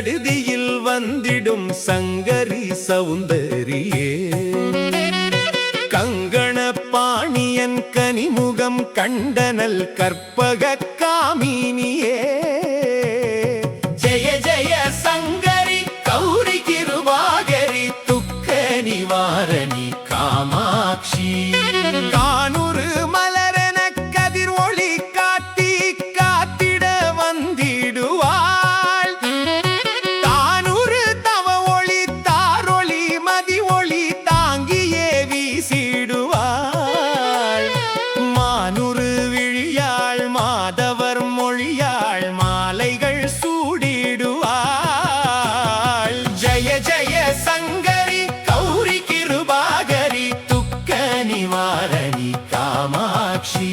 சடுதியில் வந்திடும் சங்கரி சௌந்தரியே கங்கண பாணியன் கனிமுகம் கண்டனல் கற்பக காமினியே ஜெய ஜெய சங்கரி கௌரி கிருபாகரி துக்க நிவாரணி காமாட்சி கானுரு மலரென கதிர் ஒளி காட்டி காத்திட வந்திடுவாள் தானுரு தவ ஒளி தாரொளி மதி ஒளி தாங்கியே வீசிடுவாள் மானுரு விழியாள் மாதவர் மொழியாள் மாலைகள் சூடிடுவாள் ஜெய ஜெய சங்கரி கௌரி கிருபாகரி துக்க நிவாரணி காமாட்சி